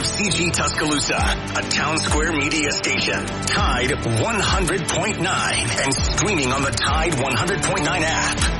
CG Tuscaloosa, a Town Square media station. Tide 100.9 and streaming on the Tide 100.9 app.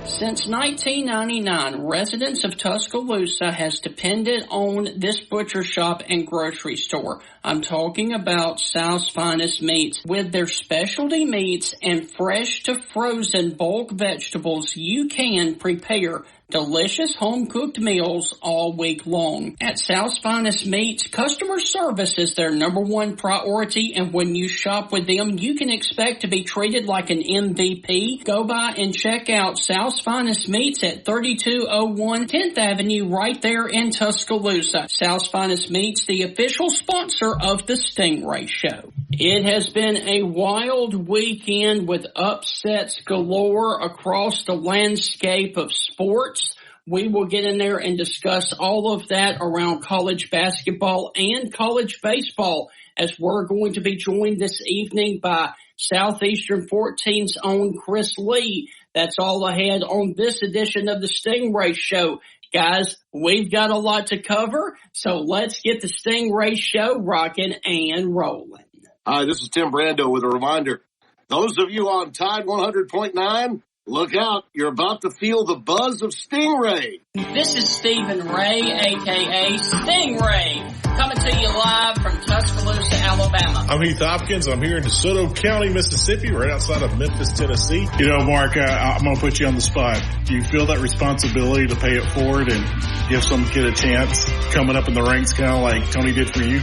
Since 1999, residents of Tuscaloosa has depended on this butcher shop and grocery store. I'm talking about South's Finest Meats. With their specialty meats and fresh to frozen bulk vegetables, you can prepare delicious home-cooked meals all week long. At South's Finest Meats, customer service is their number one priority, and when you shop with them, you can expect to be treated like an MVP. Go by and check out South's Finest Meats at 3201 10th Avenue right there in Tuscaloosa. South's Finest Meats, the official sponsor of the Stingray Show. It has been a wild weekend with upsets galore across the landscape of sports. We will get in there and discuss all of that around college basketball and college baseball, as we're going to be joined this evening by Southeastern 14's own Chris Lee. That's all ahead on this edition of the Stingray Show. Guys, we've got a lot to cover, so let's get the Stingray Show rocking and rolling. Hi, this is Tim Brando with a reminder. Those of you on Tide 100.9, look out. You're about to feel the buzz of Stingray. This is Stephen Ray, a.k.a. Stingray, coming to you live from Tuscaloosa, Alabama. I'm Heath Hopkins. I'm here in DeSoto County, Mississippi, right outside of Memphis, Tennessee. You know, Mark, I'm going to put you on the spot. Do you feel that responsibility to pay it forward and give some kid a chance coming up in the ranks, kind of like Tony did for you?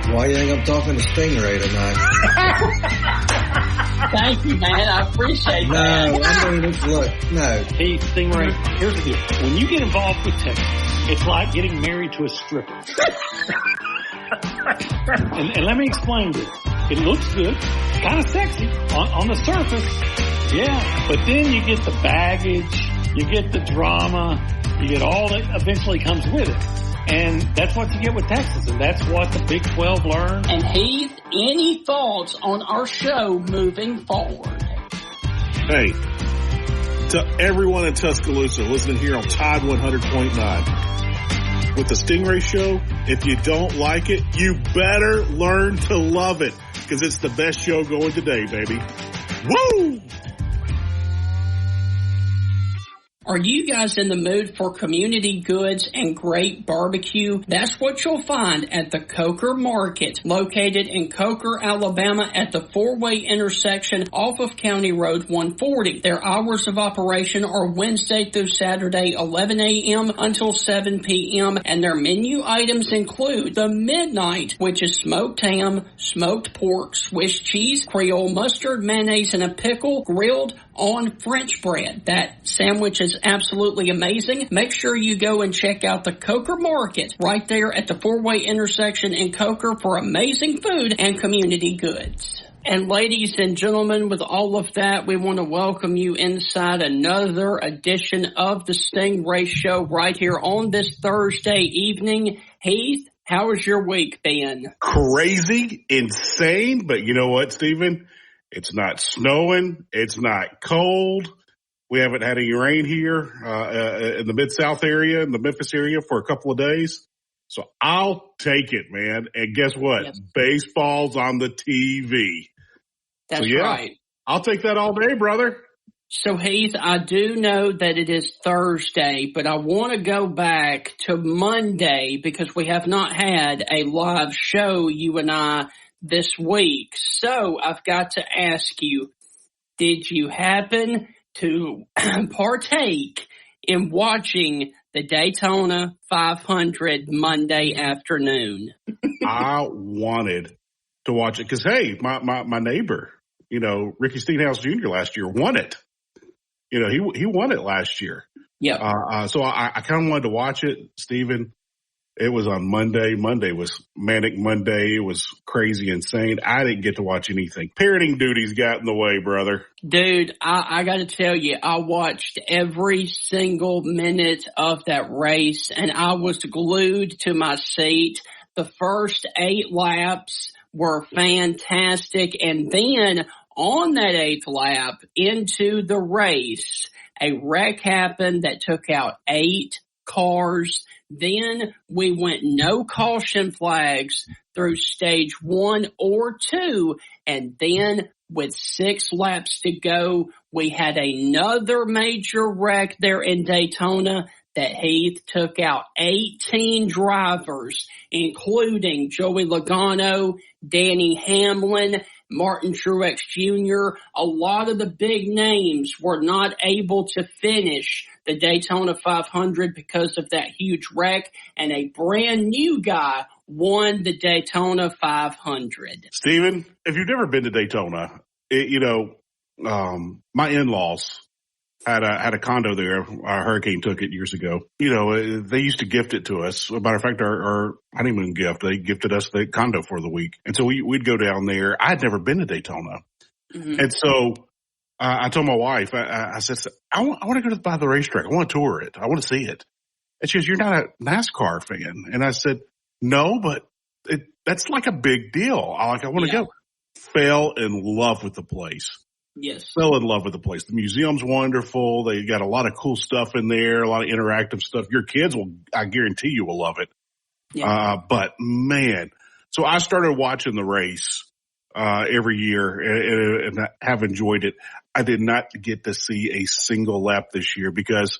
Why do you think I'm talking to Stingray tonight? Thank you, man. I appreciate that. No, I mean, look, no. Hey, Stingray, here's the deal. When you get involved with Texas, it's like getting married to a stripper. and let me explain this. It looks good, kind of sexy on the surface. Yeah, but then you get the baggage, you get the drama, you get all that eventually comes with it. And that's what you get with Texas, and that's what the Big 12 learned. And Heath, any thoughts on our show moving forward? Hey, to everyone in Tuscaloosa listening here on Tide 100.9. With the Stingray Show, if you don't like it, you better learn to love it, because it's the best show going today, baby. Woo! Are you guys in the mood for community goods and great barbecue? That's what you'll find at the Coker Market, located in Coker, Alabama at the four-way intersection off of County Road 140. Their hours of operation are Wednesday through Saturday, 11 a.m. until 7 p.m., and their menu items include the Midnight, which is smoked ham, smoked pork, Swiss cheese, Creole mustard, mayonnaise, and a pickle, grilled on French bread. That sandwich is absolutely amazing. Make sure you go and check out the Coker Market right there at the four-way intersection in Coker for amazing food and community goods. And ladies and gentlemen, with all of that, we want to welcome you inside another edition of the Stingray Show right here on this Thursday evening. Heath, how has your week been? Crazy, insane, but you know what, Stephen? It's not snowing. It's not cold. We haven't had any rain here in the Mid-South area, in the Memphis area for a couple of days. So I'll take it, man. And guess what? Yes. Baseball's on the TV. That's right. I'll take that all day, brother. So, Heath, I do know that it is Thursday, but I want to go back to Monday because we have not had a live show, you and I, this week. So I've got to ask you, did you happen to partake in watching the Daytona 500 Monday afternoon? I wanted to watch it because, hey, my neighbor, you know, Ricky Steenhouse Jr. last year won it. You know, he won it last year. Yeah. So I kind of wanted to watch it, Stephen. It was on Monday. Monday was Manic Monday. It was crazy, insane. I didn't get to watch anything. Parenting duties got in the way, brother. Dude, I got to tell you, I watched every single minute of that race, and I was glued to my seat. The first 8 laps were fantastic, and then on that 8th lap into the race, a wreck happened that took out 8 cars. Then we went no caution flags through stage 1 or 2. And then with 6 laps to go, we had another major wreck there in Daytona that Heath took out 18 drivers, including Joey Logano, Danny Hamlin, Martin Truex Jr. A lot of the big names were not able to finish the Daytona 500 because of that huge wreck, and a brand new guy won the Daytona 500. Steven, if you've never been to Daytona, my in-laws had a condo there. Our hurricane took it years ago. They used to gift it to us. As a matter of fact, our honeymoon gift, they gifted us the condo for the week. And so we'd go down there. I had never been to Daytona. Mm-hmm. And so I told my wife, I said, I want to go by the racetrack. I want to tour it. I want to see it. And she goes, you're not a NASCAR fan. And I said, no, but that's like a big deal. I want to go. Fell in love with the place. Yes. Fell in love with the place. The museum's wonderful. They got a lot of cool stuff in there, a lot of interactive stuff. Your kids I guarantee you will love it. Yeah. But man, so I started watching the race, every year and have enjoyed it. I did not get to see a single lap this year because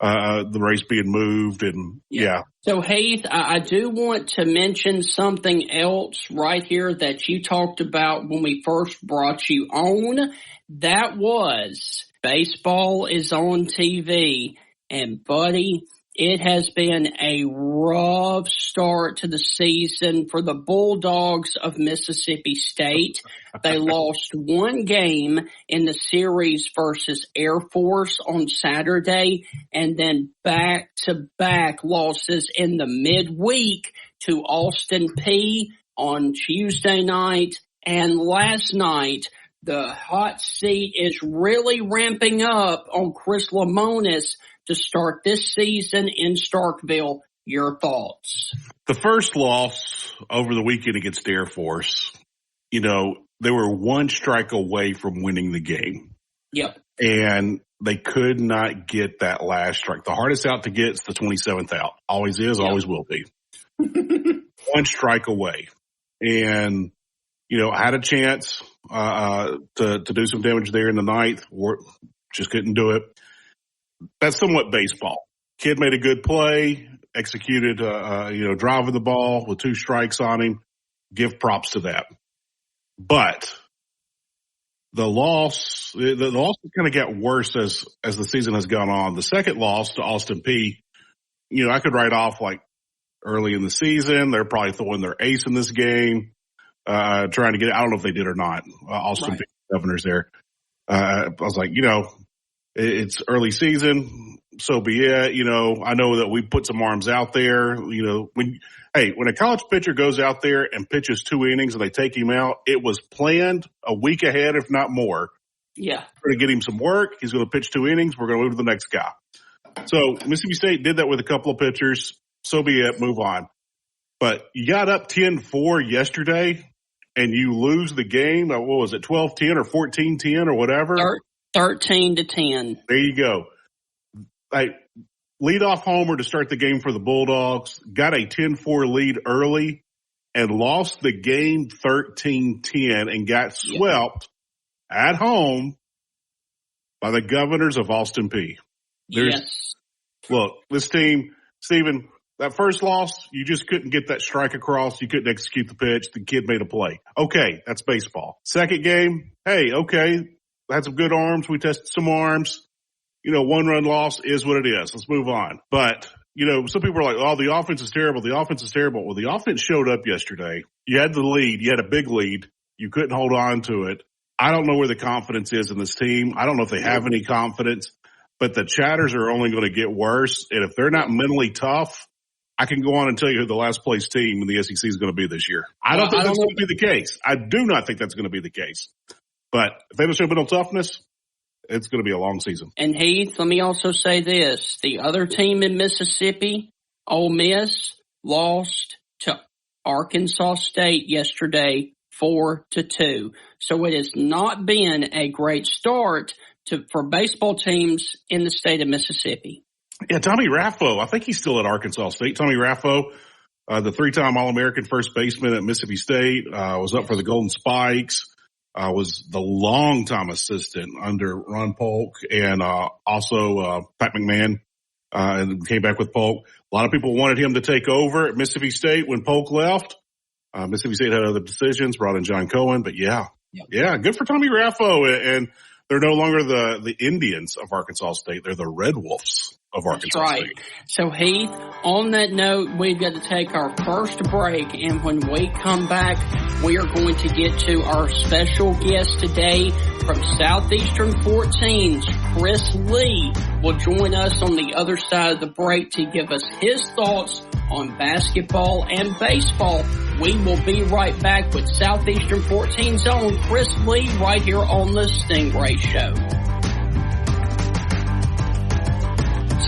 the race being moved and yeah. So Heath, I do want to mention something else right here that you talked about when we first brought you on. That was baseball is on TV, and buddy, it has been a rough start to the season for the Bulldogs of Mississippi State. They lost one game in the series versus Air Force on Saturday, and then back-to-back losses in the midweek to Austin Peay on Tuesday night and last night. The hot seat is really ramping up on Chris Lemonis to start this season in Starkville. Your thoughts? The first loss over the weekend against Air Force, they were one strike away from winning the game. Yep. And they could not get that last strike. The hardest out to get is the 27th out. Always is, always will be. One strike away. And, I had a chance to do some damage there in the ninth. Just couldn't do it. That's somewhat baseball. Kid made a good play, executed, driving the ball with 2 strikes on him. Give props to that. But the loss kind of got worse as the season has gone on. The second loss to Austin Peay, I could write off like early in the season. They're probably throwing their ace in this game, trying to get it. I don't know if they did or not. Austin Peay Governors there. I was like, it's early season, so be it. I know that we put some arms out there. When a college pitcher goes out there and pitches 2 innings and they take him out, it was planned a week ahead, if not more. Yeah. We're going to get him some work. He's going to pitch 2 innings. We're going to move to the next guy. So Mississippi State did that with a couple of pitchers. So be it. Move on. But you got up 10-4 yesterday and you lose the game. What was it, 12-10 or 14-10 or whatever? 13-10. There you go. Leadoff homer to start the game for the Bulldogs, got a 10-4 lead early and lost the game 13-10 and got swept at home by the Governors of Austin Peay. Yes. Look, this team, Stephen, that first loss, you just couldn't get that strike across. You couldn't execute the pitch. The kid made a play. Okay, that's baseball. Second game, hey, okay, had some good arms. We tested some arms. 1-run loss is what it is. Let's move on. But, some people are like, oh, the offense is terrible. The offense is terrible. Well, the offense showed up yesterday. You had the lead. You had a big lead. You couldn't hold on to it. I don't know where the confidence is in this team. I don't know if they have any confidence, but the chatters are only going to get worse. And if they're not mentally tough, I can go on and tell you who the last place team in the SEC is going to be this year. I don't think that's going to be the case. I do not think that's going to be the case. But if they don't show mental toughness, it's going to be a long season. And Heath, let me also say this. The other team in Mississippi, Ole Miss, lost to Arkansas State yesterday 4-2. So it has not been a great start for baseball teams in the state of Mississippi. Yeah, Tommy Raffo. I think he's still at Arkansas State. Tommy Raffo, the 3-time All-American first baseman at Mississippi State, was up for the Golden Spikes, was the long-time assistant under Ron Polk and also Pat McMahon, and came back with Polk. A lot of people wanted him to take over at Mississippi State when Polk left. Mississippi State had other decisions, brought in John Cohen, but yeah, good for Tommy Raffo. And they're no longer the Indians of Arkansas State. They're the Red Wolves of Arkansas State. So, Heath, on that note, we've got to take our first break. And when we come back, we are going to get to our special guest today from Southeastern 14's Chris Lee will join us on the other side of the break to give us his thoughts on basketball and baseball. We will be right back with Southeastern 14's own Chris Lee right here on the Stingray Show.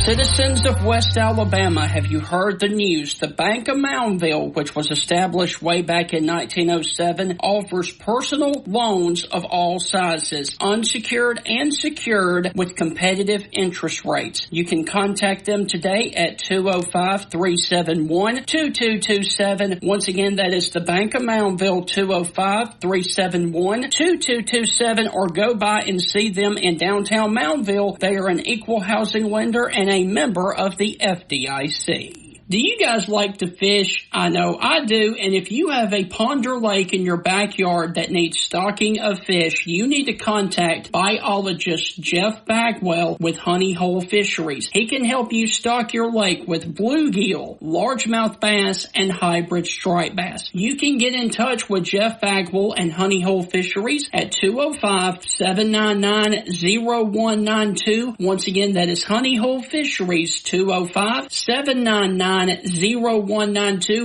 Citizens of West Alabama, have you heard the news? The Bank of Moundville, which was established way back in 1907, offers personal loans of all sizes, unsecured and secured, with competitive interest rates. You can contact them today at 205-371-2227. Once again, that is the Bank of Moundville, 205-371-2227, or go by and see them in downtown Moundville. They are an equal housing lender and a member of the FDIC. Do you guys like to fish? I know I do. And if you have a pond or lake in your backyard that needs stocking of fish, you need to contact biologist Jeff Bagwell with Honey Hole Fisheries. He can help you stock your lake with bluegill, largemouth bass, and hybrid striped bass. You can get in touch with Jeff Bagwell and Honey Hole Fisheries at 205-799-0192. Once again, that is Honey Hole Fisheries, 205-799-0192.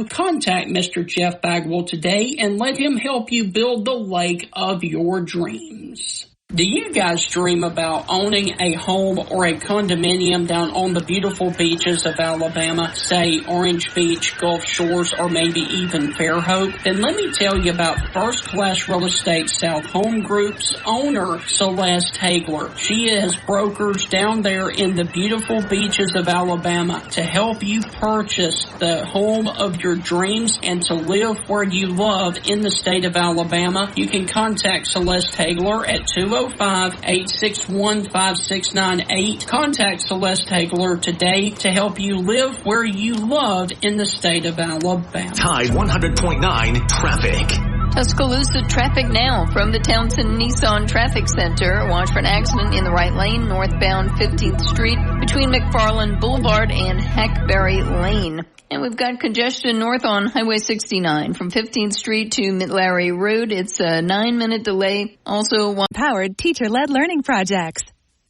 Contact Mr. Jeff Bagwell today and let him help you build the lake of your dreams. Do you guys dream about owning a home or a condominium down on the beautiful beaches of Alabama, say Orange Beach, Gulf Shores, or maybe even Fairhope? Then let me tell you about First Class Real Estate South Home Group's owner, Celeste Hagler. She has brokers down there in the beautiful beaches of Alabama to help you purchase the home of your dreams and to live where you love in the state of Alabama. You can contact Celeste Hagler at 205-861-5698. Contact Celeste Hagler today to help you live where you love in the state of Alabama. Tide 100.9 traffic. Tuscaloosa traffic now from the Townsend Nissan Traffic Center. Watch for an accident in the right lane, northbound 15th Street between McFarland Boulevard and Hackberry Lane. And we've got congestion north on Highway 69 from 15th Street to Larry Road. It's a 9-minute delay. Also, powered teacher-led learning projects.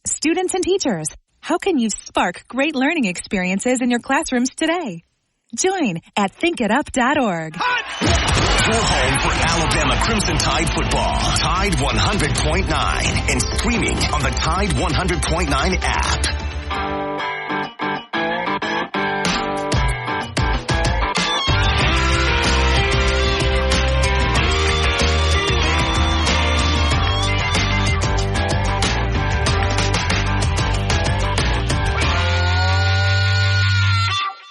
Students and teachers, how can you spark great learning experiences in your classrooms today? Join at thinkitup.org. Your home for Alabama Crimson Tide football. Tide 100.9 and streaming on the Tide 100.9 app.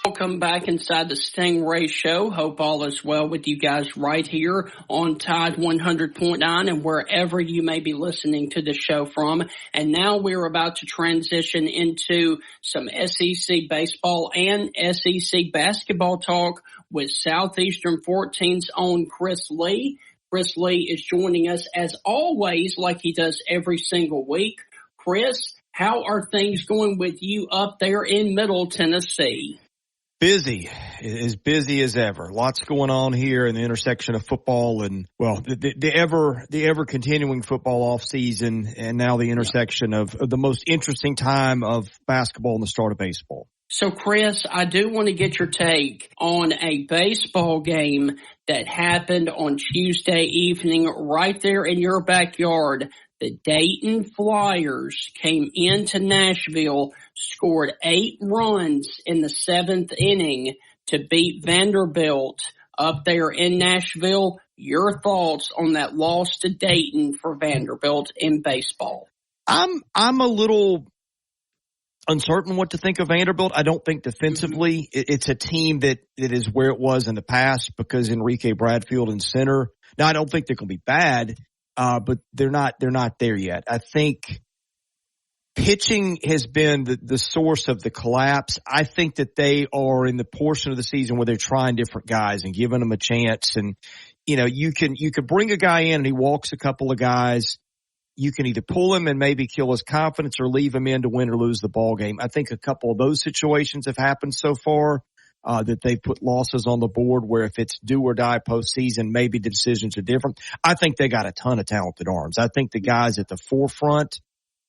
Welcome back inside the Stingray Show. Hope all is well with you guys right here on Tide 100.9 and wherever you may be listening to the show from. And now we're about to transition into some SEC baseball and SEC basketball talk with Southeastern 14's own Chris Lee. Chris Lee is joining us as always, like he does every single week. Chris, how are things going with you up there in Middle Tennessee? Busy, as busy as ever. Lots going on here in the intersection of football and, well, the ever continuing football off season, and now the intersection of the most interesting time of basketball and the start of baseball. So, Chris, I do want to get your take on a baseball game that happened on Tuesday evening right there in your backyard. The Dayton Flyers came into Nashville, scored 8 runs in the 7th inning to beat Vanderbilt up there in Nashville. Your thoughts on that loss to Dayton for Vanderbilt in baseball? I'm a little uncertain what to think of Vanderbilt. I don't think defensively it's a team that is where it was in the past because Enrique Bradfield in center. Now, I don't think they're going to be bad, but they're not there yet. I think pitching has been the source of the collapse. I think that they are in the portion of the season where they're trying different guys and giving them a chance. And, you could bring a guy in and he walks a couple of guys. You can either pull him and maybe kill his confidence or leave him in to win or lose the ball game. I think a couple of those situations have happened so far, that they've put losses on the board where if it's do or die postseason, maybe the decisions are different. I think they got a ton of talented arms. I think the guys at the forefront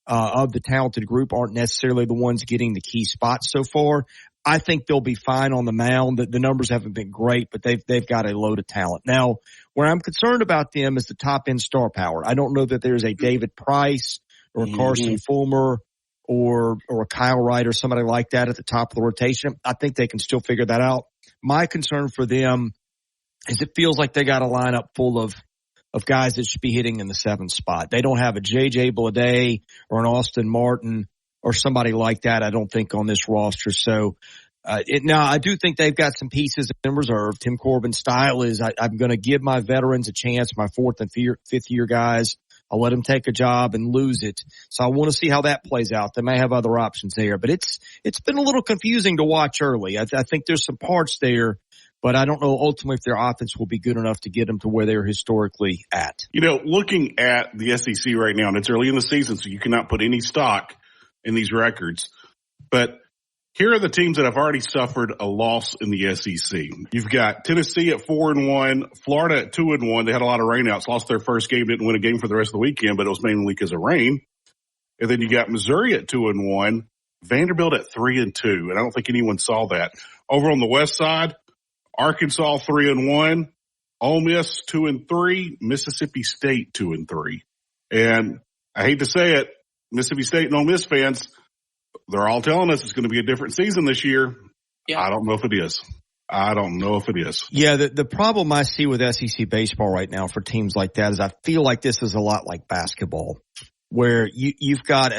of the talented group aren't necessarily the ones getting the key spots so far. I think they'll be fine on the mound. The numbers haven't been great, but they've got a load of talent. Now, where I'm concerned about them is the top end star power. I don't know that there's a David Price or a Carson Fulmer or a Kyle Wright or somebody like that at the top of the rotation. I think they can still figure that out. My concern for them is it feels like they got a lineup full of guys that should be hitting in the 7th spot. They don't have a J.J. Bleday or an Austin Martin or somebody like that, I don't think, on this roster. So, now I do think they've got some pieces in reserve. Tim Corbin's style is I'm going to give my veterans a chance, my 4th and 5th year guys. I'll let them take a job and lose it. So I want to see how that plays out. They may have other options there, but it's been a little confusing to watch early. I think there's some parts there, but I don't know ultimately if their offense will be good enough to get them to where they're historically at. Looking at the SEC right now, and it's early in the season, so you cannot put any stock in these records, but here are the teams that have already suffered a loss in the SEC. You've got Tennessee at 4-1, Florida at 2-1. They had a lot of rainouts, lost their first game, didn't win a game for the rest of the weekend, but it was mainly because of rain. And then you got Missouri at 2-1, Vanderbilt at 3-2, and I don't think anyone saw that. Over on the west side, Arkansas 3-1, Ole Miss 2-3, Mississippi State 2-3. And I hate to say it, Mississippi State and Ole Miss fans, they're all telling us it's going to be a different season this year. Yeah. I don't know if it is. Yeah, the problem I see with SEC baseball right now for teams like that is I feel like this is a lot like basketball, where you've got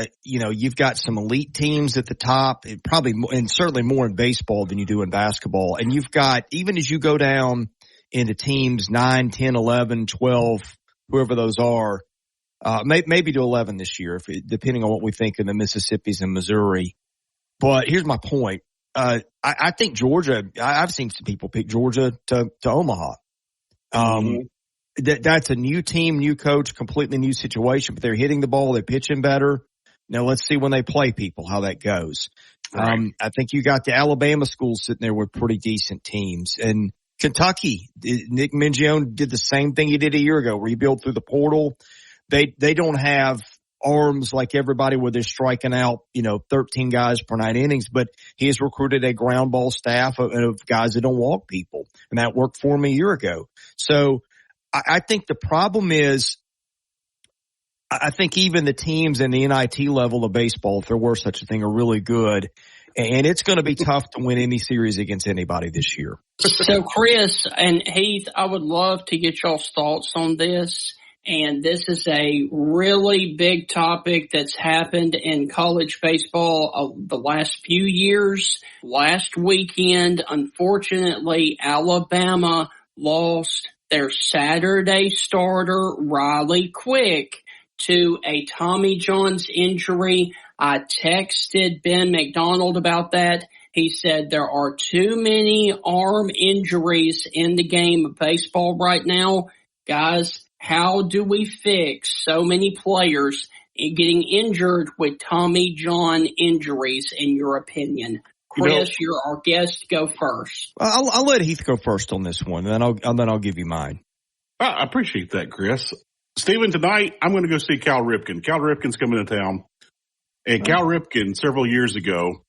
some elite teams at the top, and certainly more in baseball than you do in basketball. And you've got, even as you go down into teams 9, 10, 11, 12, whoever those are, maybe to 11 this year, depending on what we think of the Mississippis and Missouri. But here's my point. I think Georgia, I've seen some people pick Georgia to Omaha. That's a new team, new coach, completely new situation, but they're hitting the ball. They're pitching better. Now let's see when they play people, how that goes. Right. I think you got the Alabama schools sitting there with pretty decent teams, and Kentucky, Nick Mingione did the same thing he did a year ago, rebuild through the portal. They don't have arms like everybody where they're striking out, 13 guys per 9 innings, but he has recruited a ground ball staff of guys that don't walk people. And that worked for him a year ago. So I think the problem is, I think even the teams in the NIT level of baseball, if there were such a thing, are really good. And it's going to be tough to win any series against anybody this year. So Chris and Heath, I would love to get y'all's thoughts on this. And this is a really big topic that's happened in college baseball the last few years. Last weekend, unfortunately, Alabama lost their Saturday starter, Riley Quick, to a Tommy John's injury. I texted Ben McDonald about that. He said there are too many arm injuries in the game of baseball right now. Guys, how do we fix so many players getting injured with Tommy John injuries, in your opinion? Chris, you're our guest. Go first. I'll let Heath go first on this one, and then I'll give you mine. I appreciate that, Chris. Stephen, tonight I'm going to go see Cal Ripken. Cal Ripken's coming to town. And Cal Ripken, several years ago,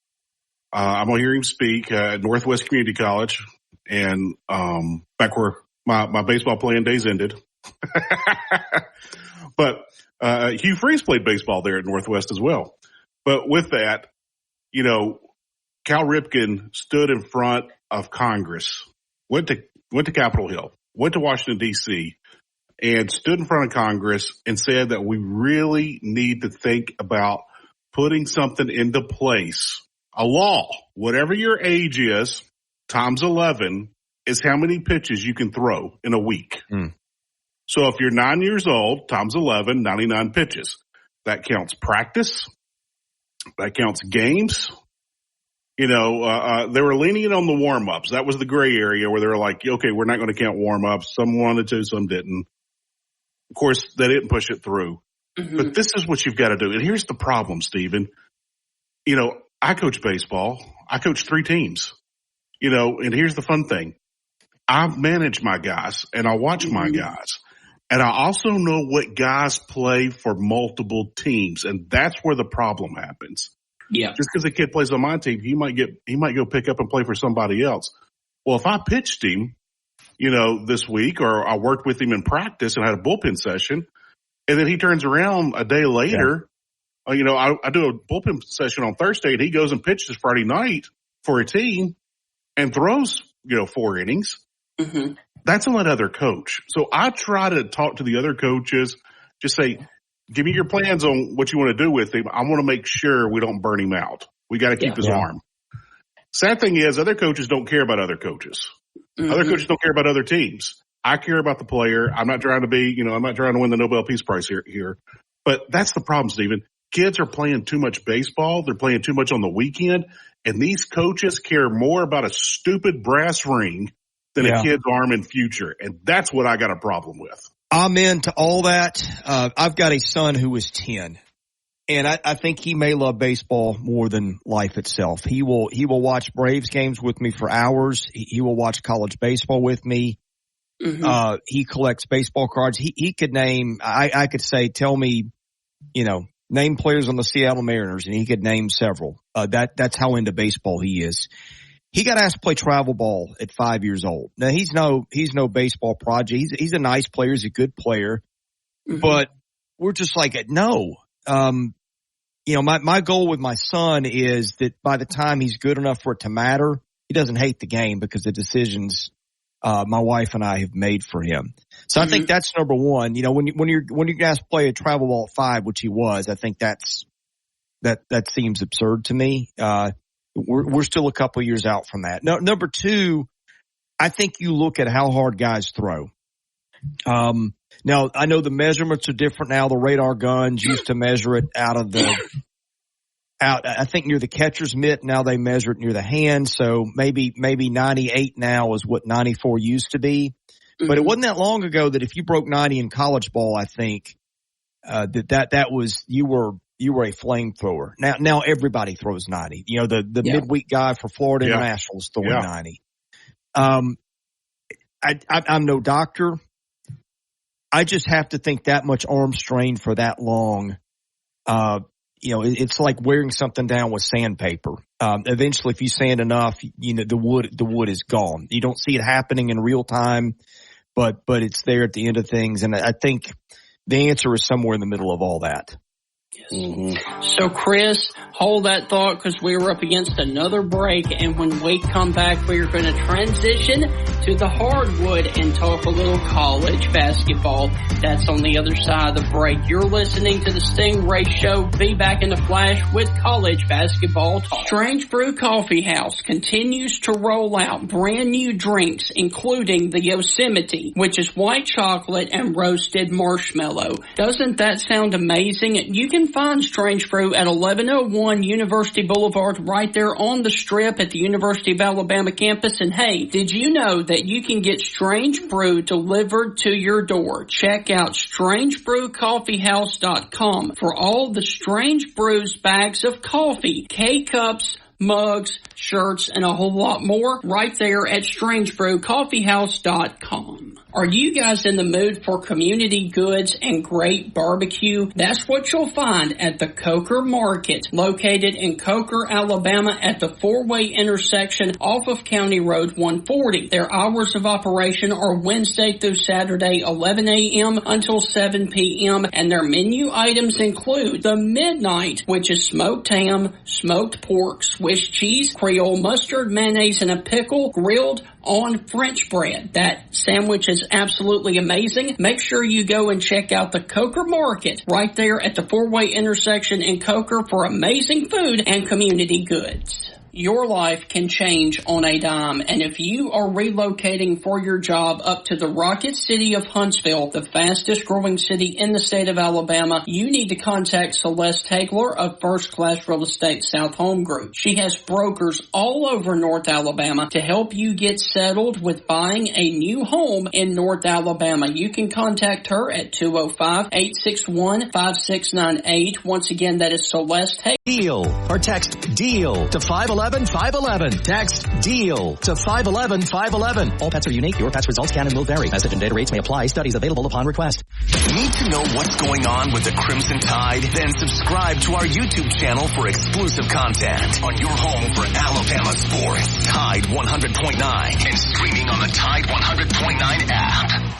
I'm going to hear him speak at Northwest Community College, and back where my baseball playing days ended. But Hugh Freeze played baseball there at Northwest as well. But with that, Cal Ripken stood in front of Congress, went to Capitol Hill, went to Washington, D.C., and stood in front of Congress and said that we really need to think about putting something into place, a law, whatever your age is, times 11 is how many pitches you can throw in a week. So if you're 9 years old, times 11, 99 pitches. That counts practice. That counts games. They were lenient on the warm-ups. That was the gray area where they were like, okay, we're not going to count warm-ups. Some wanted to, some didn't. Of course, they didn't push it through. But this is what you've got to do. And here's the problem, Stephen. I coach baseball. I coach 3 teams. And here's the fun thing. I manage my guys, and I watch my guys. And I also know what guys play for multiple teams, and that's where the problem happens. Yeah. Just because a kid plays on my team, he might go pick up and play for somebody else. Well, if I pitched him, this week, or I worked with him in practice and had a bullpen session, and then he turns around a day later, I do a bullpen session on Thursday, and he goes and pitches Friday night for a team and throws, 4 innings. That's on that other coach. So I try to talk to the other coaches, just say, give me your plans on what you want to do with him. I want to make sure we don't burn him out. We got to keep his arm. Sad thing is, other coaches don't care about other coaches. Other coaches don't care about other teams. I care about the player. I'm not trying to be, I'm not trying to win the Nobel Peace Prize here. But that's the problem, Stephen. Kids are playing too much baseball. They're playing too much on the weekend. And these coaches care more about a stupid brass ring than a kid's arm and future. And that's what I got a problem with. I'm into all that. I've got a son who is 10. And I think he may love baseball more than life itself. He will watch Braves games with me for hours. He will watch college baseball with me. He collects baseball cards. He could name, I could say, tell me, name players on the Seattle Mariners, and he could name several. That's how into baseball he is. He got asked to play travel ball at 5 years old. Now he's no baseball project. He's a nice player. He's a good player, but we're just like, no. My goal with my son is that by the time he's good enough for it to matter, he doesn't hate the game because the decisions my wife and I have made for him. So I think that's number one. When you guys play a travel ball at 5, which he was, I think that seems absurd to me. We're still a couple of years out from that. No, number 2, I think you look at how hard guys throw. Now I know the measurements are different now. The radar guns used to measure it I think near the catcher's mitt. Now they measure it near the hand. So maybe 98 now is what 94 used to be. But it wasn't that long ago that if you broke 90 in college ball, I think, that was, you were a flamethrower. Now everybody throws 90. The midweek guy for Florida International is throwing 90. I'm no doctor. I just have to think that much arm strain for that long. It's like wearing something down with sandpaper. Eventually, if you sand enough, the wood is gone. You don't see it happening in real time, but it's there at the end of things. And I think the answer is somewhere in the middle of all that. So, Chris, hold that thought because we're up against another break. And when we come back, we are going to transition to the hardwood and talk a little college basketball. That's on the other side of the break. You're listening to the Stingray Show. Be back in a flash with college basketball talk. Strange Brew Coffee House continues to roll out brand new drinks, including the Yosemite, which is white chocolate and roasted marshmallow. Doesn't that sound amazing? You can find Strange Brew at 1101 University Boulevard right there on the Strip at the University of Alabama campus. And hey, did you know that you can get Strange Brew delivered to your door? Check out StrangeBrewCoffeehouse.com for all the Strange Brew's bags of coffee, K-Cups, mugs, shirts, and a whole lot more right there at StrangeBrewCoffeehouse.com. Are you guys in the mood for community goods and great barbecue? That's what you'll find at the Coker Market, located in Coker, Alabama at the 4-way intersection off of County Road 140. Their hours of operation are Wednesday through Saturday, 11 a.m. until 7 p.m., and their menu items include the Midnight, which is smoked ham, smoked pork, Swiss cheese, Creole mustard, mayonnaise, and a pickle, grilled on French bread. That sandwich is absolutely amazing. Make sure you go and check out the Coker Market right there at the four-way intersection in Coker for amazing food and community goods. Your life can change on a dime, and if you are relocating for your job up to the Rocket City of Huntsville, the fastest growing city in the state of Alabama, you need to contact Celeste Hagler of First Class Real Estate South Home Group. She has brokers all over North Alabama to help you get settled with buying a new home in North Alabama. You can contact her at 205-861-5698. Once again, that is Celeste Hagler. Deal or text DEAL to 511-511. Text DEAL to 511-511. All pets are unique. Your pet's results can and will vary. Message and data rates may apply. Studies available upon request. Need to know what's going on with the Crimson Tide? Then subscribe to our YouTube channel for exclusive content on your home for Alabama sports. Tide 100.9 and streaming on the Tide 100.9 app.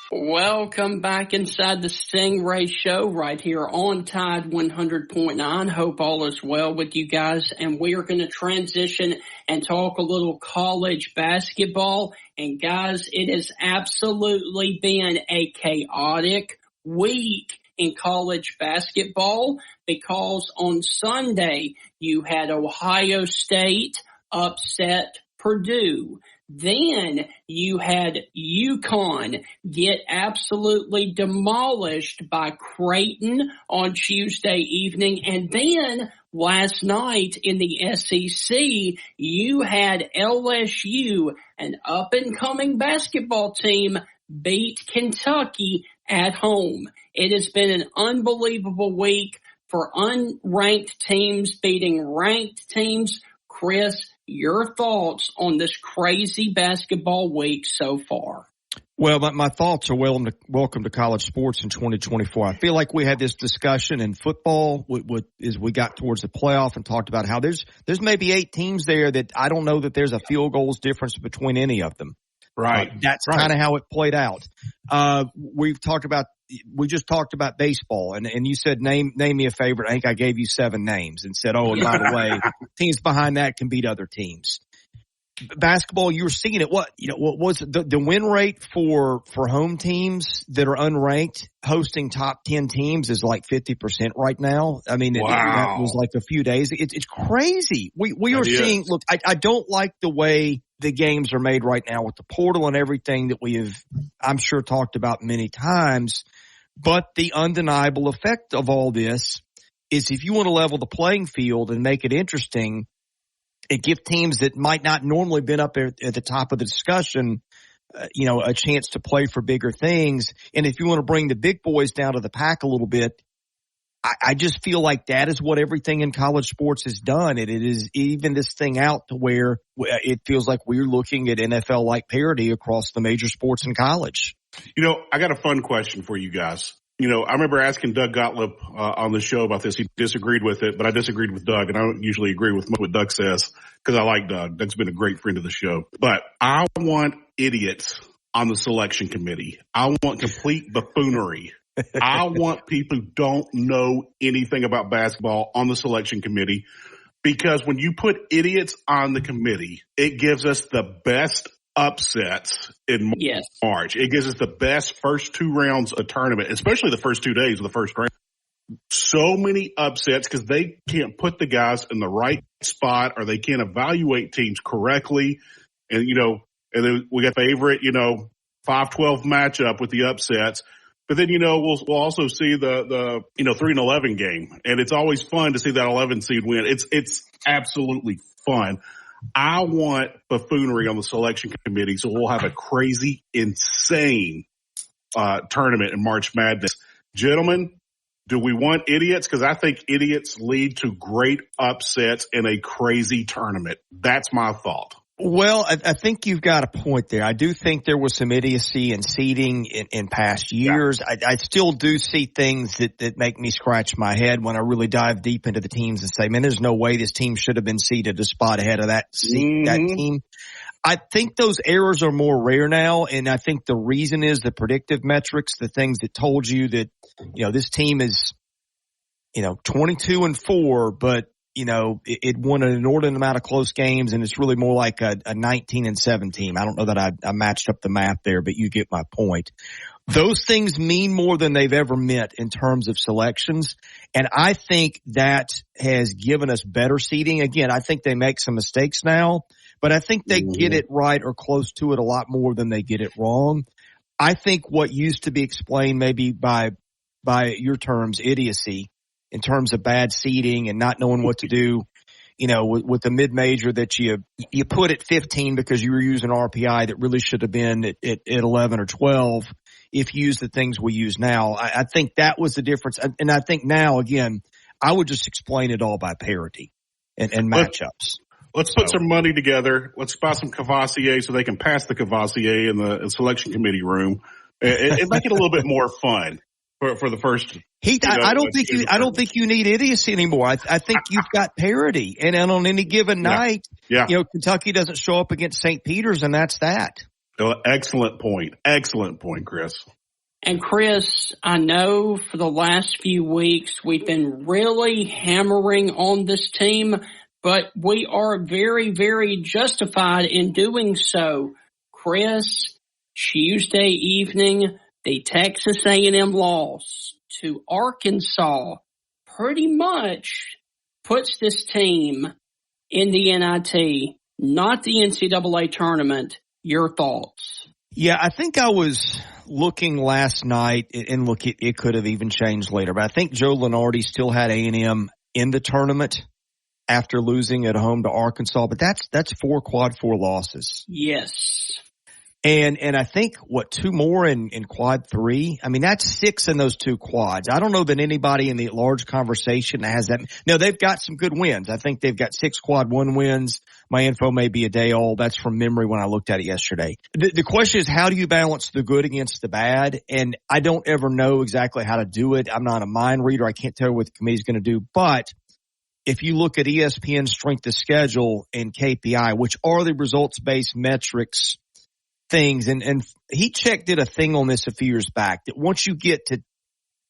Welcome back inside the Stingray Show right here on Tide 100.9. Hope all is well with you guys. And we are going to transition and talk a little college basketball. And guys, it has absolutely been a chaotic week in college basketball because on Sunday you had Ohio State upset Purdue. Then you had UConn get absolutely demolished by Creighton on Tuesday evening. And then last night in the SEC, you had LSU, an up-and-coming basketball team, beat Kentucky at home. It has been an unbelievable week for unranked teams beating ranked teams. Chris, your thoughts on this crazy basketball week so far? Well, my thoughts are welcome to college sports in 2024. I feel like we had this discussion in football as we got towards the playoff and talked about how there's maybe 8 teams there that I don't know that there's a field goals difference between any of them. Right. That's kind of how it played out. We just talked about baseball and you said name me a favorite. I think I gave you 7 names and said, oh, and by the way, teams behind that can beat other teams. Basketball, you were seeing it. What was the win rate for home teams that are unranked hosting top 10 teams is like 50% right now. I mean, wow. That was like a few days. It's crazy. We are seeing, look, I don't like the way the games are made right now with the portal and everything that we have, I'm sure, talked about many times. But the undeniable effect of all this is if you want to level the playing field and make it interesting and give teams that might not normally been up at the top of the discussion, a chance to play for bigger things. And if you want to bring the big boys down to the pack a little bit, I just feel like that is what everything in college sports has done. It is even this thing out to where it feels like we're looking at NFL-like parity across the major sports in college. I got a fun question for you guys. I remember asking Doug Gottlieb on the show about this. He disagreed with it, but I disagreed with Doug, and I don't usually agree with what Doug says because I like Doug. Doug's been a great friend of the show. But I want idiots on the selection committee. I want complete buffoonery. I want people who don't know anything about basketball on the selection committee because when you put idiots on the committee, it gives us the best upsets in March. It gives us the best first 2 rounds of tournament, especially the first 2 days of the first round. So many upsets because they can't put the guys in the right spot or they can't evaluate teams correctly. And, and then we got favorite, 5-12 matchup with the upsets. But then, we'll also see the 3-11 game. And it's always fun to see that 11 seed win. It's absolutely fun. I want buffoonery on the selection committee, so we'll have a crazy, insane tournament in March Madness. Gentlemen, do we want idiots? Because I think idiots lead to great upsets in a crazy tournament. That's my thought. Well, I think you've got a point there. I do think there was some idiocy in seeding in past years. Yeah. I still do see things that make me scratch my head when I really dive deep into the teams and say, man, there's no way this team should have been seeded a spot ahead of that team. I think those errors are more rare now, and I think the reason is the predictive metrics, the things that told you that, this team is, 22-4, but it won an inordinate amount of close games, and it's really more like a 19-7 team. I don't know that I matched up the math there, but you get my point. Those things mean more than they've ever meant in terms of selections, and I think that has given us better seeding. Again, I think they make some mistakes now, but I think they get it right or close to it a lot more than they get it wrong. I think what used to be explained maybe by your terms, idiocy, in terms of bad seeding and not knowing what to do, with the mid-major that you put at 15 because you were using RPI that really should have been at 11 or 12 if you use the things we use now. I think that was the difference. And I think now, again, I would just explain it all by parity and matchups. Let's put some money together. Let's buy some Cavassier so they can pass the Cavassier in the selection committee room and make it a little bit more fun for the first. Heath, I don't think you need idiocy anymore. I think you've got parity, and on any given night, Kentucky doesn't show up against St. Peter's, and that's that. Excellent point, Chris. And Chris, I know for the last few weeks we've been really hammering on this team, but we are very, very justified in doing so. Chris, Tuesday evening, the Texas A&M loss to Arkansas pretty much puts this team in the NIT, not the NCAA tournament. Your thoughts? Yeah, I think I was looking last night, and look, it could have even changed later, but I think Joe Lunardi still had A&M in the tournament after losing at home to Arkansas, but that's 4 quad 4 losses. Yes. And I think, two more in quad 3? I mean, that's 6 in those 2 quads. I don't know that anybody in the large conversation has that. No, they've got some good wins. I think they've got 6 quad 1 wins. My info may be a day old. That's from memory when I looked at it yesterday. The question is, how do you balance the good against the bad? And I don't ever know exactly how to do it. I'm not a mind reader. I can't tell you what the committee's going to do. But if you look at ESPN's strength of schedule and KPI, which are the results-based metrics things, and he did a thing on this a few years back, that once you get to,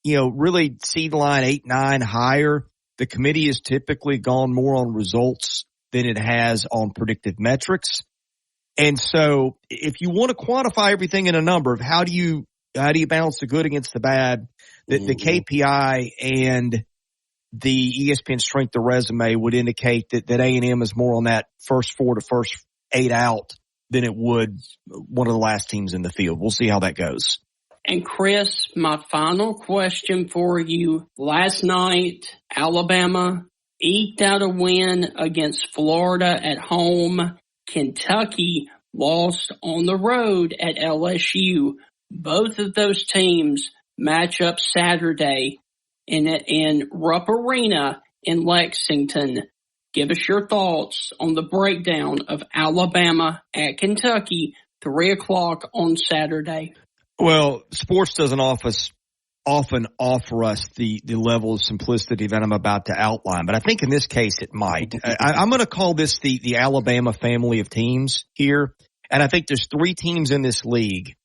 really seed line 8, 9 higher, the committee has typically gone more on results than it has on predictive metrics. And so if you want to quantify everything in a number of how do you balance the good against the bad, the KPI and the ESPN strength of resume would indicate that A&M is more on that first 4 to first 8 out than it would one of the last teams in the field. We'll see how that goes. And Chris, my final question for you. Last night, Alabama eked out a win against Florida at home. Kentucky lost on the road at LSU. Both of those teams match up Saturday in Rupp Arena in Lexington. Give us your thoughts on the breakdown of Alabama at Kentucky, 3 o'clock on Saturday. Well, sports doesn't often offer us the level of simplicity that I'm about to outline, but I think in this case it might. I'm going to call this the Alabama family of teams here, and I think there's 3 teams in this league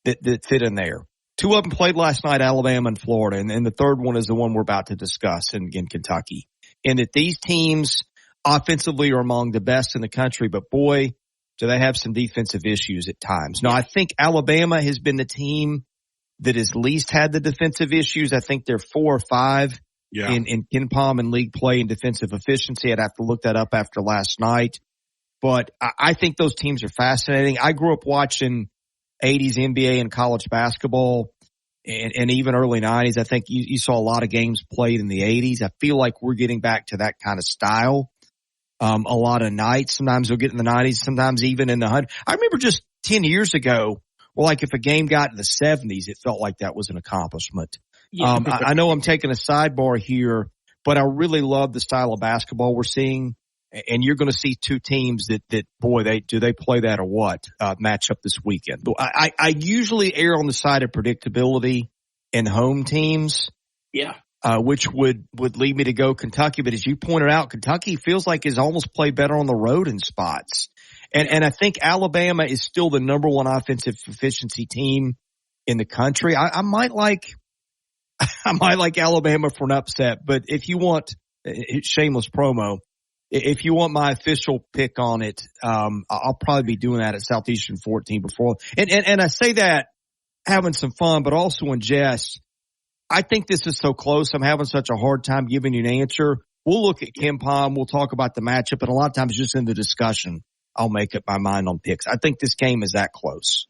that fit in there. 2 of them played last night, Alabama and Florida, and the third one is the one we're about to discuss in Kentucky. And that these teams offensively are among the best in the country, but boy, do they have some defensive issues at times. Now, I think Alabama has been the team that has least had the defensive issues. I think they're 4 or 5 in KenPom and league play and defensive efficiency. I'd have to look that up after last night. But I think those teams are fascinating. I grew up watching 80s NBA and college basketball and even early 90s. I think you saw a lot of games played in the 80s. I feel like we're getting back to that kind of style. A lot of nights. Sometimes we'll get in the 90s, sometimes even in the 100s. I remember just 10 years ago, like if a game got in the 70s, it felt like that was an accomplishment. Yeah. I know I'm taking a sidebar here, but I really love the style of basketball we're seeing. And you're going to see two teams that boy, do they play that or what, match up this weekend. I usually err on the side of predictability in home teams. Yeah. Which would lead me to go Kentucky. But as you pointed out, Kentucky feels like has almost played better on the road in spots. And I think Alabama is still the number one offensive efficiency team in the country. I might like Alabama for an upset, but if you want shameless promo, if you want my official pick on it, I'll probably be doing that at Southeastern 14 before. And I say that having some fun, but also in jest. I think this is so close. I'm having such a hard time giving you an answer. We'll look at KenPom. We'll talk about the matchup, and a lot of times just in the discussion, I'll make up my mind on picks. I think this game is that close.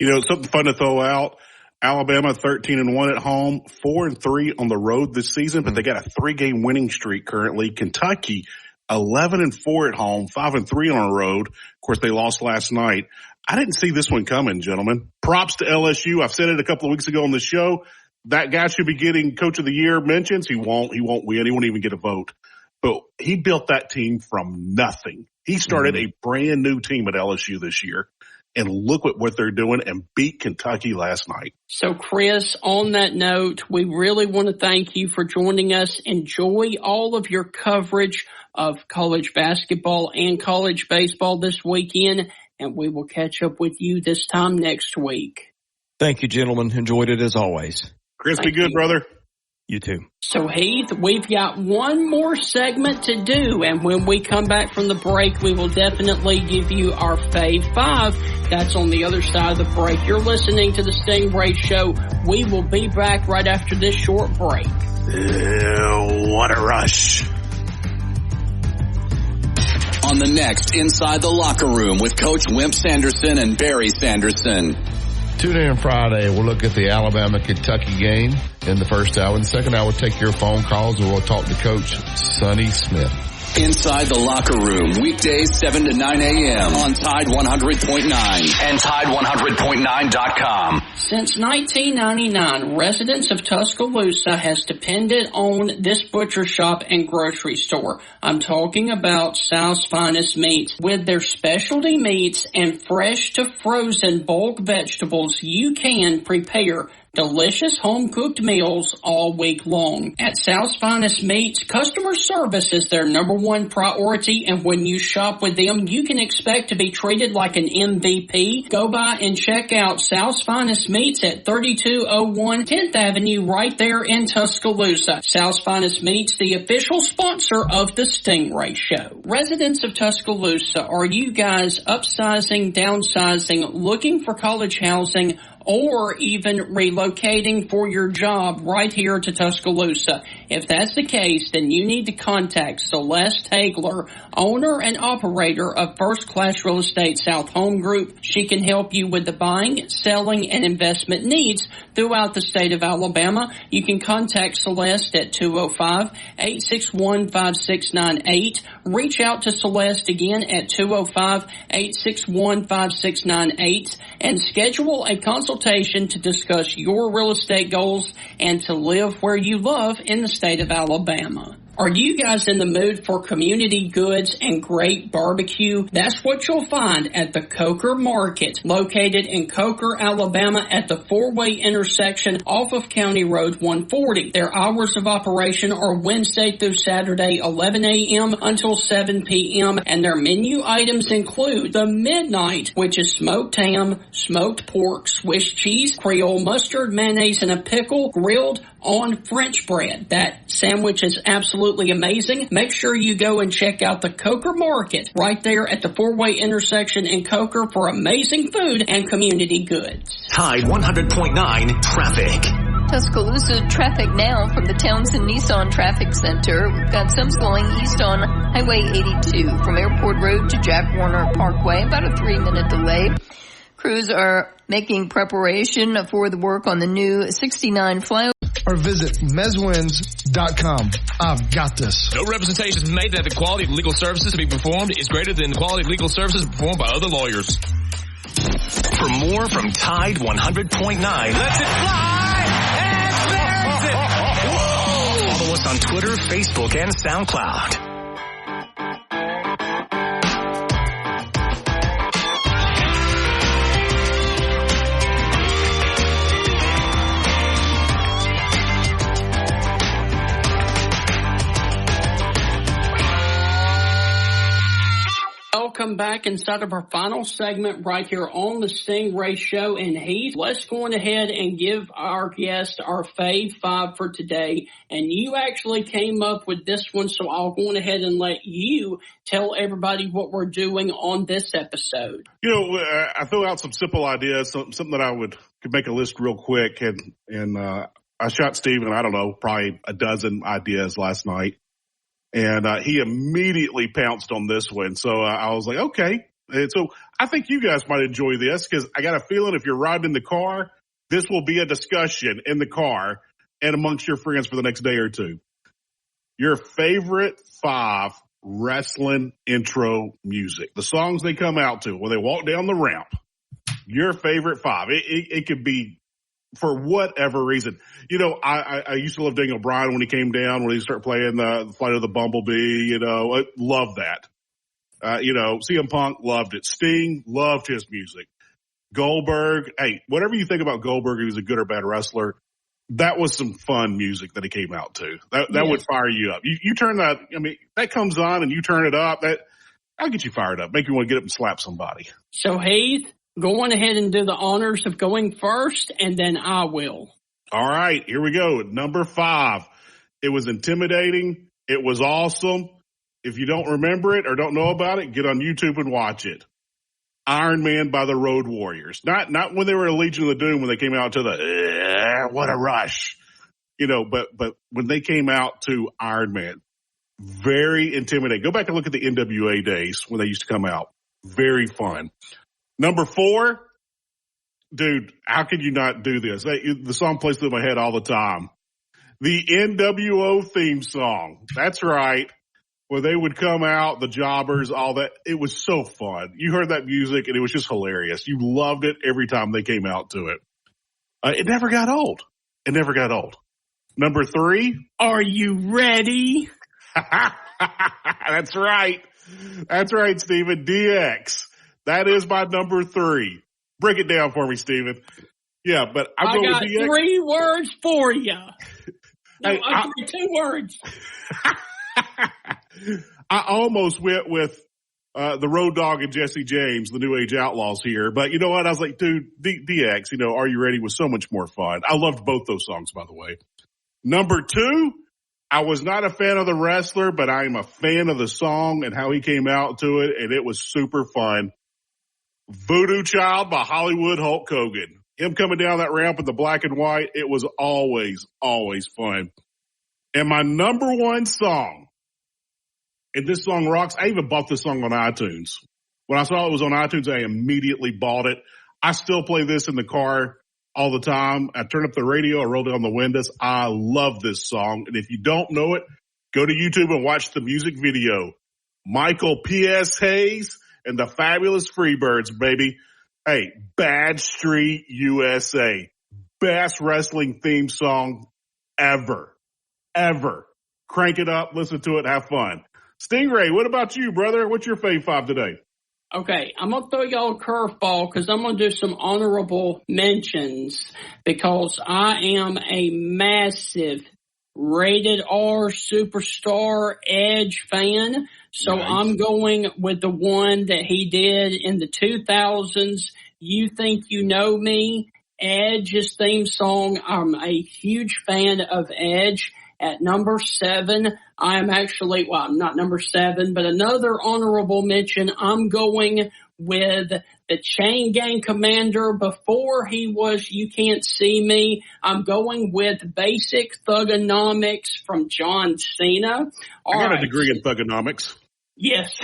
Something fun to throw out. Alabama 13-1 at home, 4-3 on the road this season, but they got a 3-game winning streak currently. Kentucky 11-4 at home, 5-3 on the road. Of course, they lost last night. I didn't see this one coming, gentlemen. Props to LSU. I've said it a couple of weeks ago on the show. That guy should be getting Coach of the Year mentions. He won't win. He won't even get a vote. But he built that team from nothing. He started a brand new team at LSU this year. And look at what they're doing and beat Kentucky last night. So, Chris, on that note, we really want to thank you for joining us. Enjoy all of your coverage of college basketball and college baseball this weekend, and we will catch up with you this time next week. Thank you, gentlemen. Enjoyed it as always. Chris, be good, brother. You too. So, Heath, we've got one more segment to do, and when we come back from the break, we will definitely give you our Fave 5. That's on the other side of the break. You're listening to the Stingray Show. We will be back right after this short break. What a rush. On the next Inside the Locker Room with Coach Wimp Sanderson and Barry Sanderson. Tune in Friday. We'll look at the Alabama-Kentucky game in the first hour. In the second hour, we'll take your phone calls and we'll talk to Coach Sonny Smith. Inside the Locker Room, weekdays 7 to 9 a.m. on Tide 100.9 and Tide100.9.com. Since 1999, residents of Tuscaloosa has depended on this butcher shop and grocery store. I'm talking about South's Finest Meats. With their specialty meats and fresh to frozen bulk vegetables, you can prepare delicious home-cooked meals all week long. At South's Finest Meats, customer service is their number one priority, and when you shop with them, you can expect to be treated like an MVP. Go by and check out South's Finest Meats at 3201 10th Avenue right there in Tuscaloosa. South's Finest Meats, the official sponsor of the Stingray Show. Residents of Tuscaloosa, are you guys upsizing, downsizing, looking for college housing, or even relocating for your job right here to Tuscaloosa? If that's the case, then you need to contact Celeste Hagler, owner and operator of First Class Real Estate South Home Group. She can help you with the buying, selling, and investment needs throughout the state of Alabama. You can contact Celeste at 205-861-5698. Reach out to Celeste again at 205-861-5698 and schedule a consultation to discuss your real estate goals and to live where you love in the state of Alabama. Are you guys in the mood for community goods and great barbecue? That's what you'll find at the Coker Market, located in Coker, Alabama at the four-way intersection off of County Road 140. Their hours of operation are Wednesday through Saturday, 11 a.m. until 7 p.m., and their menu items include the Midnight, which is smoked ham, smoked pork, Swiss cheese, Creole mustard, mayonnaise, and a pickle, grilled on French bread. That sandwich is absolutely amazing. Make sure you go and check out the Coker Market right there at the four-way intersection in Coker for amazing food and community goods. Tide 100.9 traffic. Tuscaloosa traffic now from the Townsend Nissan Traffic Center. We've got some slowing east on Highway 82 from Airport Road to Jack Warner Parkway, about a 3-minute delay. Crews are making preparation for the work on the new 69 flyover. Or visit mezwins.com. I've got this. No representation is made that the quality of legal services to be performed is greater than the quality of legal services performed by other lawyers. For more from Tide 100.9, let it fly and there's it. Follow us on Twitter, Facebook, and SoundCloud. back inside of our final segment right here on the Stingray Show. And Heath, let's go on ahead and give our guest our fave 5 for today. And you actually came up with this one, so I'll go on ahead and let you tell everybody what we're doing on this episode. You know, I threw out some simple ideas, something that I could make a list real quick. And I shot Steven, I don't know, probably a dozen ideas last night. And he immediately pounced on this one. So I was like, okay. And so I think you guys might enjoy this because I got a feeling if you're riding in the car, this will be a discussion in the car and amongst your friends for the next day or two. Your favorite 5 wrestling intro music. The songs they come out to when they walk down the ramp. Your favorite 5. It could be for whatever reason. You know, I used to love Daniel Bryan when he came down, when he started playing the Flight of the Bumblebee, you know, I love that. You know, CM Punk loved it. Sting loved his music. Goldberg, hey, whatever you think about Goldberg, he was a good or bad wrestler. That was some fun music that he came out to. That would fire you up. You turn that, I mean, that comes on and you turn it up, that'll get you fired up, make you want to get up and slap somebody. So Heath, go on ahead and do the honors of going first, and then I will. All right, here we go. Number 5. It was intimidating. It was awesome. If you don't remember it or don't know about it, get on YouTube and watch it. Iron Man by the Road Warriors. Not when they were a Legion of the Doom, when they came out to the, what a rush. You know, but when they came out to Iron Man, very intimidating. Go back and look at the NWA days when they used to come out. Very fun. Number 4, dude, how could you not do this? The song plays through my head all the time. The NWO theme song. That's right. When they would come out, the jobbers, all that. It was so fun. You heard that music and it was just hilarious. You loved it every time they came out to it. It never got old. It never got old. Number 3. Are you ready? That's right. That's right, Steven. DX. That is my number 3. Break it down for me, Steven. Yeah, but I got DX. 3 words for you. No, Hey, 2 words. I almost went with the Road Dogg and Jesse James, the New Age Outlaws here. But you know what? I was like, dude, DX, you know, Are You Ready was so much more fun. I loved both those songs, by the way. Number 2, I was not a fan of the wrestler, but I am a fan of the song and how he came out to it, and it was super fun. Voodoo Child by Hollywood Hulk Hogan. Him coming down that ramp in the black and white, it was always, always fun. And my number 1 song, and this song rocks. I even bought this song on iTunes. When I saw it was on iTunes, I immediately bought it. I still play this in the car all the time. I turn up the radio, I roll down the windows. I love this song. And if you don't know it, go to YouTube and watch the music video. Michael P.S. Hayes and the Fabulous Freebirds, baby. Hey, Bad Street USA. Best wrestling theme song ever. Ever. Crank it up, listen to it, have fun. Stingray, what about you, brother? What's your fave 5 today? Okay, I'm going to throw y'all a curveball because I'm going to do some honorable mentions because I am a massive rated R superstar Edge fan. So nice. I'm going with the one that he did in the 2000s. You Think You Know Me, Edge's theme song. I'm a huge fan of Edge. At number 7, I'm actually, well, I'm not number 7, but another honorable mention. I'm going with the Chain Gang Commander before he was You Can't See Me. I'm going with Basic Thugonomics from John Cena. I got a degree in thugonomics. Yes.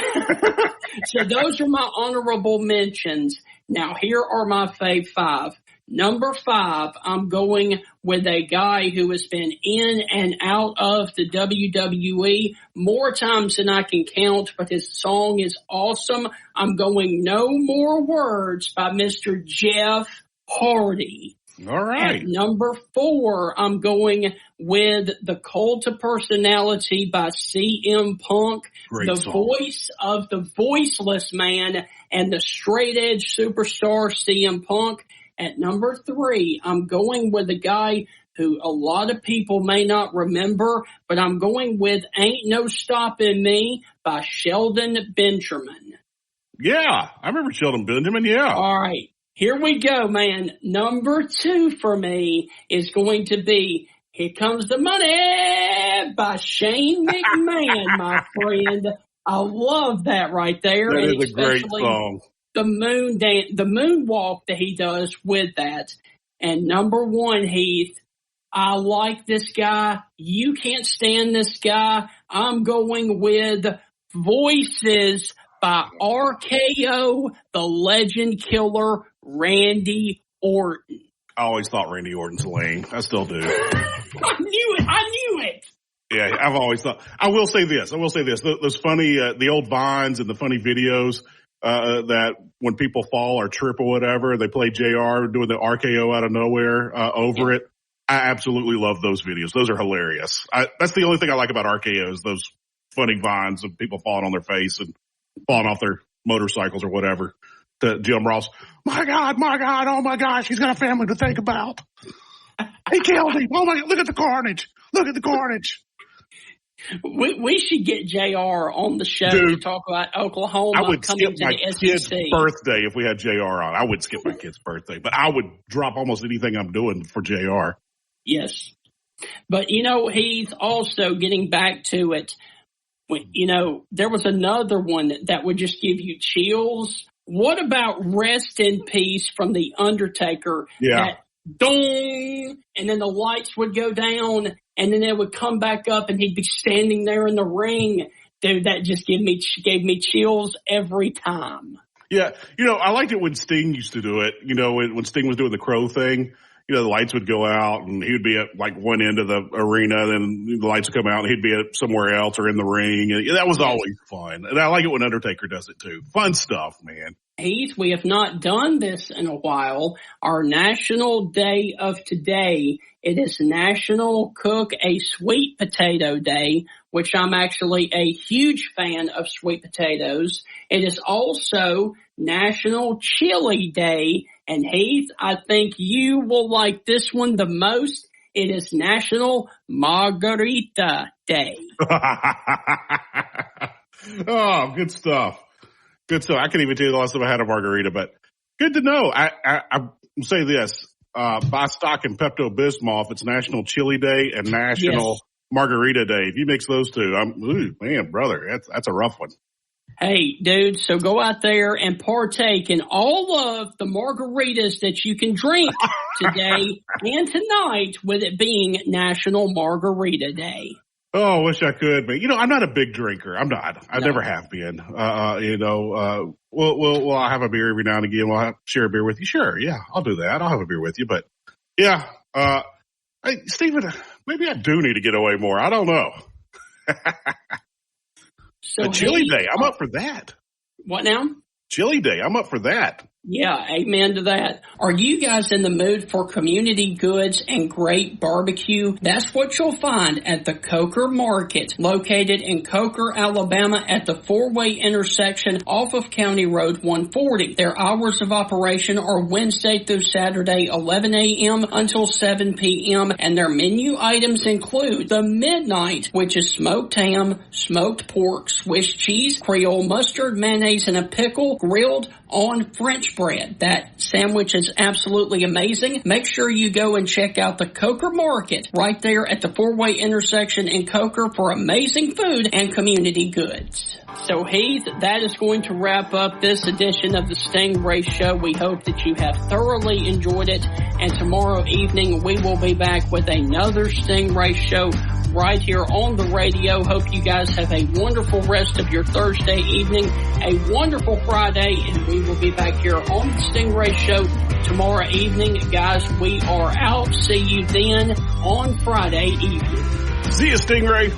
So those are my honorable mentions. Now here are my fave 5. Number 5, I'm going with a guy who has been in and out of the WWE more times than I can count, but his song is awesome. I'm going No More Words by Mr. Jeff Hardy. All right. At number 4, I'm going with The Cult of Personality by CM Punk. Great the song. Voice of the voiceless man and the straight edge superstar CM Punk. At number 3, I'm going with a guy who a lot of people may not remember, but I'm going with Ain't No Stopping Me by Sheldon Benjamin. Yeah, I remember Shelton Benjamin, yeah. All right, here we go, man. Number 2 for me is going to be Here Comes the Money by Shane McMahon, my friend. I love that right there. That and is a great song. The moonwalk that he does with that. And number 1, Heath, I like this guy. You can't stand this guy. I'm going with Voices by RKO, the legend killer, Randy Orton. I always thought Randy Orton's lame. I still do. I knew it. Yeah, I've always thought. I will say this. Those funny, the old Vines and the funny videos that when people fall or trip or whatever, they play JR doing the RKO out of nowhere over it. I absolutely love those videos. Those are hilarious. That's the only thing I like about RKOs, those funny Vines of people falling on their face and falling off their motorcycles or whatever. To Jim Ross, my God, oh my gosh, he's got a family to think about. He killed him. Oh my God, look at the carnage. We should get JR on the show to talk about Oklahoma. I would skip my kid's SEC. birthday if we had JR on. I would skip my kid's birthday, but I would drop almost anything I'm doing for JR. Yes. But, he's also getting back to it. There was another one that would just give you chills. What about Rest in Peace from The Undertaker? Yeah. That dong, and then the lights would go down, and then it would come back up, and he'd be standing there in the ring. Dude, that just gave me chills every time. Yeah. I liked it when Sting used to do it. When Sting was doing the crow thing. The lights would go out and he would be at like one end of the arena, then the lights would come out and he'd be at somewhere else or in the ring. And that was always fun. And I like it when Undertaker does it too. Fun stuff, man. Heath, we have not done this in a while. Our national day of today, it is National Cook a Sweet Potato Day, which I'm actually a huge fan of sweet potatoes. It is also National Chili Day. And Heath, I think you will like this one the most. It is National Margarita Day. Oh, good stuff. I can't even tell you the last time I had a margarita, but good to know. I say this, buy stock in Pepto-Bismol if it's National Chili Day and National Margarita Day. If you mix those two, man, brother, that's a rough one. Hey, dude, so go out there and partake in all of the margaritas that you can drink today and tonight, with it being National Margarita Day. Oh, I wish I could, but I'm not a big drinker. I'm not. I never have been. We'll have a beer every now and again. We'll share a beer with you. Sure, yeah, I'll do that. I'll have a beer with you, but yeah, hey, Stephen, maybe I do need to get away more. I don't know. So Chili Day, I'm up for that. What now? Chili Day, I'm up for that. Yeah, amen to that. Are you guys in the mood for community goods and great barbecue? That's what you'll find at the Coker Market, located in Coker, Alabama, at the four-way intersection off of County Road 140. Their hours of operation are Wednesday through Saturday, 11 a.m. until 7 p.m., and their menu items include the Midnight, which is smoked ham, smoked pork, Swiss cheese, Creole mustard, mayonnaise, and a pickle, grilled on French bread. That sandwich is absolutely amazing. Make sure you go and check out the Coker Market right there at the four-way intersection in Coker for amazing food and community goods. So Heath, that is going to wrap up this edition of the Stingray Show. We hope that you have thoroughly enjoyed it, and tomorrow evening we will be back with another Stingray Show right here on the radio. Hope you guys have a wonderful rest of your Thursday evening, a wonderful Friday, and we will be back here on the Stingray Show tomorrow evening. Guys, we are out. See you then on Friday evening. See you, Stingray.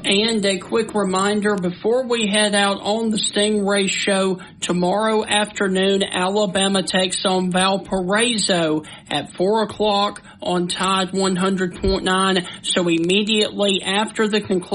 And a quick reminder before we head out on the Stingray Show, tomorrow afternoon, Alabama takes on Valparaiso at 4 o'clock on Tide 100.9. So immediately after the conclusion